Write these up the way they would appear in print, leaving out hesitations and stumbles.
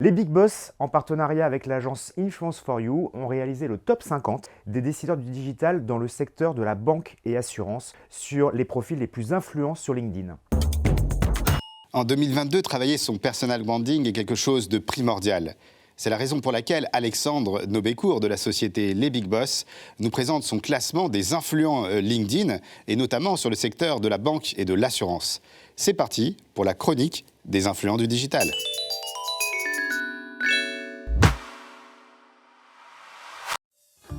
Les Big Boss, en partenariat avec l'agence Influence for You, ont réalisé le top 50 des décideurs du digital dans le secteur de la banque et assurance sur les profils les plus influents sur LinkedIn. En 2022, travailler son personal branding est quelque chose de primordial. C'est la raison pour laquelle Alexandre Nobécourt de la société Les Big Boss nous présente son classement des influents LinkedIn et notamment sur le secteur de la banque et de l'assurance. C'est parti pour la chronique des influents du digital.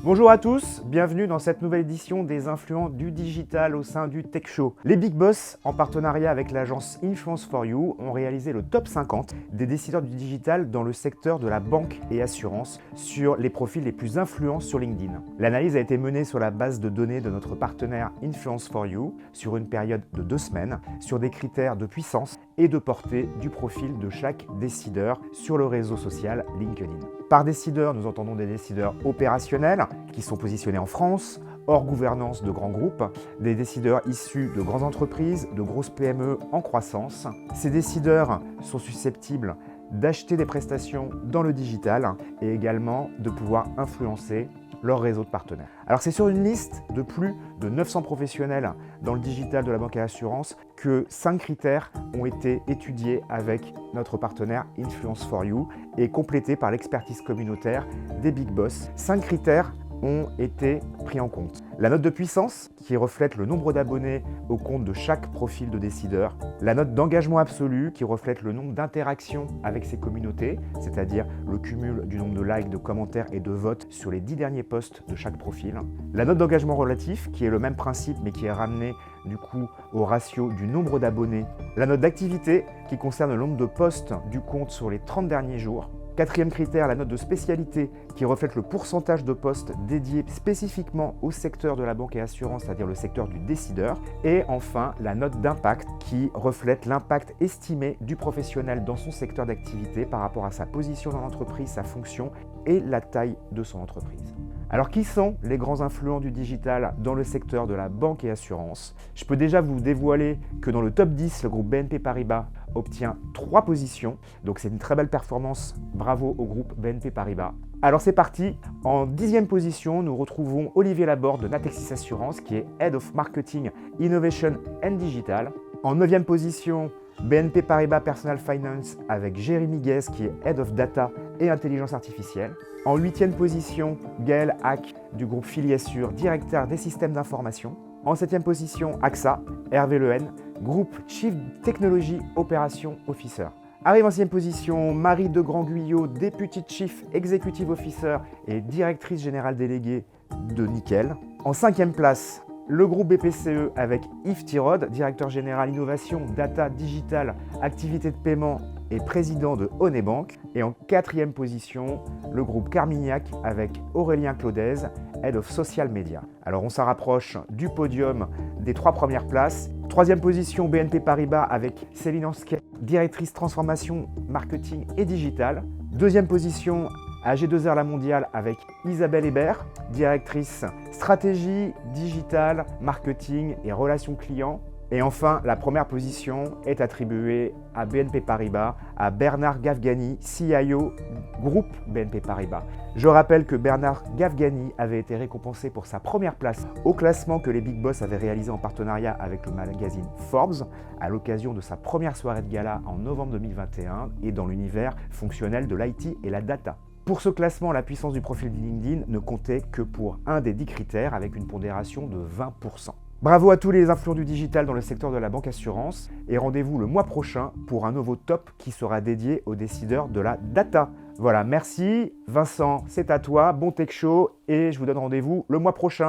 Bonjour à tous, bienvenue dans cette nouvelle édition des influents du digital au sein du Tech Show. Les Big Boss, en partenariat avec l'agence Influence for You, ont réalisé le top 50 des décideurs du digital dans le secteur de la banque et assurance sur les profils les plus influents sur LinkedIn. L'analyse a été menée sur la base de données de notre partenaire Influence for You sur une période de 2 semaines, sur des critères de puissance et de portée du profil de chaque décideur sur le réseau social LinkedIn. Par décideur, nous entendons des décideurs opérationnels qui sont positionnés en France, hors gouvernance de grands groupes, des décideurs issus de grandes entreprises, de grosses PME en croissance. Ces décideurs sont susceptibles d'acheter des prestations dans le digital et également de pouvoir influencer leur réseau de partenaires. Alors c'est sur une liste de plus de 900 professionnels dans le digital de la banque et l'assurance que 5 critères ont été étudiés avec notre partenaire Influence for You et complétés par l'expertise communautaire des Big Boss. 5 critères ont été pris en compte. La note de puissance, qui reflète le nombre d'abonnés au compte de chaque profil de décideur. La note d'engagement absolu, qui reflète le nombre d'interactions avec ces communautés, c'est-à-dire le cumul du nombre de likes, de commentaires et de votes sur les 10 derniers posts de chaque profil. La note d'engagement relatif, qui est le même principe mais qui est ramené du coup au ratio du nombre d'abonnés. La note d'activité, qui concerne le nombre de posts du compte sur les 30 derniers jours. Quatrième critère, la note de spécialité qui reflète le pourcentage de postes dédiés spécifiquement au secteur de la banque et assurance, c'est-à-dire le secteur du décideur. Et enfin, la note d'impact qui reflète l'impact estimé du professionnel dans son secteur d'activité par rapport à sa position dans l'entreprise, sa fonction et la taille de son entreprise. Alors qui sont les grands influents du digital dans le secteur de la banque et assurance? Je peux déjà vous dévoiler que dans le top 10, le groupe BNP Paribas obtient 3 positions. Donc c'est une très belle performance, bravo au groupe BNP Paribas. Alors c'est parti, en 10e position, nous retrouvons Olivier Laborde de Natixis Assurance qui est Head of Marketing, Innovation and Digital. En 9e position, BNP Paribas Personal Finance avec Jérémy Guez qui est Head of Data et Intelligence Artificielle. En 8e position, Gaël Hack du groupe Filiassure, directeur des systèmes d'information. En 7e position, AXA, Hervé Lehen, groupe Chief Technology Operation Officer. Arrive en 6e position, Marie de Grand-Guyot, Deputy Chief Executive Officer et directrice générale déléguée de Nickel. En 5e place, le groupe BPCE avec Yves Tirode, directeur général innovation, data, digital, activité de paiement et président de Onebank. Et en 4e position, le groupe Carmignac avec Aurélien Claudez, Head of Social Media. Alors on s'en rapproche du podium des 3 premières places. 3e position, BNP Paribas avec Céline Ansquet, directrice transformation, marketing et digital. 2e position, AG2R La Mondiale avec Isabelle Hébert, directrice stratégie, digital, marketing et relations clients. Et enfin, la première position est attribuée à BNP Paribas, à Bernard Gafgani, CIO groupe BNP Paribas. Je rappelle que Bernard Gafgani avait été récompensé pour sa première place au classement que les Big Boss avaient réalisé en partenariat avec le magazine Forbes à l'occasion de sa première soirée de gala en novembre 2021 et dans l'univers fonctionnel de l'IT et la data. Pour ce classement, la puissance du profil LinkedIn ne comptait que pour un des 10 critères avec une pondération de 20%. Bravo à tous les influents du digital dans le secteur de la banque assurance et rendez-vous le mois prochain pour un nouveau top qui sera dédié aux décideurs de la data. Voilà, merci Vincent, c'est à toi, bon tech show et je vous donne rendez-vous le mois prochain.